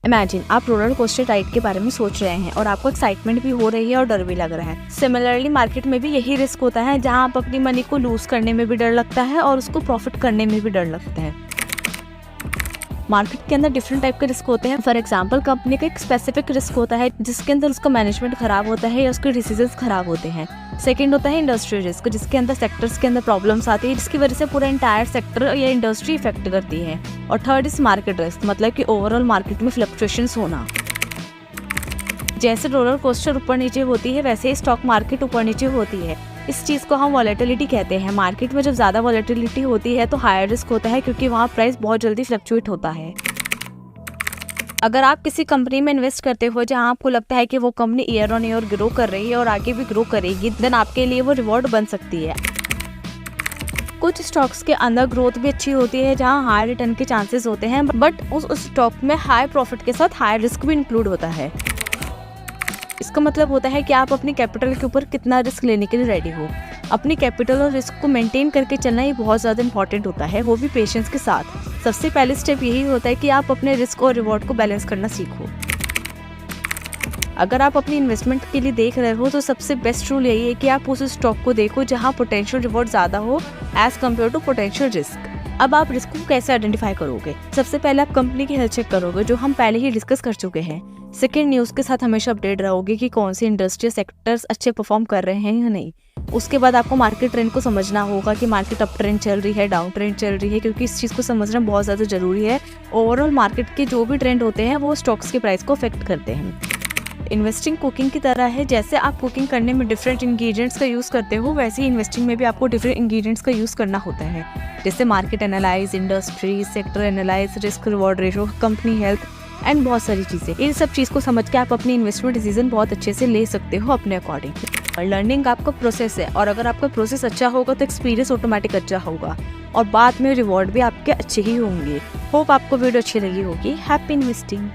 Imagine आप roller coaster ride के बारे में सोच रहे हैं और आपको एक्साइटमेंट भी हो रही है और डर भी लग रहा है। सिमिलरली मार्केट में भी यही रिस्क होता है, जहां आप अपनी मनी को लूज करने में भी डर लगता है और उसको प्रॉफिट करने में भी डर लगता है। मार्केट के अंदर डिफरेंट टाइप के रिस्क होते हैं। फॉर एग्जांपल कंपनी का एक स्पेसिफिक रिस्क होता है जिसके अंदर उसका मैनेजमेंट खराब होता है या उसके डिसीजंस खराब होते हैं। सेकंड होता है इंडस्ट्री रिस्क, जिसके अंदर सेक्टर्स के अंदर प्रॉब्लम्स आती है जिसकी वजह से पूरा एंटायर सेक्टर या इंडस्ट्री इफेक्ट करती है। और थर्ड इज मार्केट रिस्क, मतलब कि ओवरऑल मार्केट में फ्लक्चुएशंस होना। जैसे रोलर कोस्टर ऊपर नीचे होती है वैसे ही स्टॉक मार्केट ऊपर नीचे होती है। इस चीज़ को हम वॉलेटिलिटी कहते हैं। मार्केट में जब ज़्यादा वॉलेटिलिटी होती है तो हायर रिस्क होता है, क्योंकि वहाँ प्राइस बहुत जल्दी फ्लक्चुएट होता है। अगर आप किसी कंपनी में इन्वेस्ट करते हो जहां आपको लगता है कि वो company year on year grow कर रही है और आगे भी ग्रो करेगी, देन आपके लिए वो रिवॉर्ड बन सकती है। कुछ स्टॉक्स के अंदर ग्रोथ भी अच्छी होती है जहां हाई रिटर्न के चांसेस होते हैं, बट उस स्टॉक में हाई प्रॉफिट के साथ हाई रिस्क भी इंक्लूड होता है। इसका मतलब होता है कि आप अपनी कैपिटल के ऊपर कितना रिस्क लेने के लिए रेडी हो। अपनी कैपिटल और रिस्क को मेंटेन करके चलना ये बहुत ज़्यादा इंपॉर्टेंट होता है, वो भी पेशेंस के साथ। सबसे पहले स्टेप यही होता है कि आप अपने रिस्क और रिवॉर्ड को बैलेंस करना सीखो। अगर आप अपनी इन्वेस्टमेंट के लिए देख रहे हो तो सबसे बेस्ट रूल यही है कि आप उस स्टॉक को देखो जहां पोटेंशियल रिवॉर्ड ज़्यादा हो as compare to potential risk. अब आप रिस्क को कैसे आइडेंटिफाई करोगे? सबसे पहले आप कंपनी की हेल्थ चेक करोगे, जो हम पहले ही डिस्कस कर चुके हैं। सेकेंड, न्यूज़ के साथ हमेशा अपडेट रहोगे कि कौन सी इंडस्ट्री सेक्टर्स अच्छे परफॉर्म कर रहे हैं या नहीं। उसके बाद आपको मार्केट ट्रेंड को समझना होगा कि मार्केट अप ट्रेंड चल रही है, डाउन ट्रेंड चल रही है, क्योंकि इस चीज़ को समझना बहुत ज़्यादा जरूरी है। ओवरऑल मार्केट के जो भी ट्रेंड होते हैं वो स्टॉक्स के प्राइस को अफेक्ट करते हैं। इन्वेस्टिंग कुकिंग की तरह है। जैसे आप कुकिंग करने में डिफरेंट इंग्रेडिएंट्स का यूज़ करते हो, वैसे ही इन्वेस्टिंग में भी आपको डिफरेंट इंग्रेडिएंट्स का यूज़ करना होता है। जैसे market analyse, industry, sector analyse, risk reward ratio, company health and बहुत सारी चीज़ें। इन सब चीज़ को समझ के आप अपनी इन्वेस्टमेंट डिसीजन बहुत अच्छे से ले सकते हो अपने अकॉर्डिंग। और लर्निंग आपका प्रोसेस है, और अगर आपका प्रोसेस अच्छा होगा तो एक्सपीरियंस ऑटोमेटिक अच्छा होगा और बाद में रिवॉर्ड भी आपके अच्छे ही होंगे। होप आपको वीडियो अच्छी लगी होगी। Happy investing.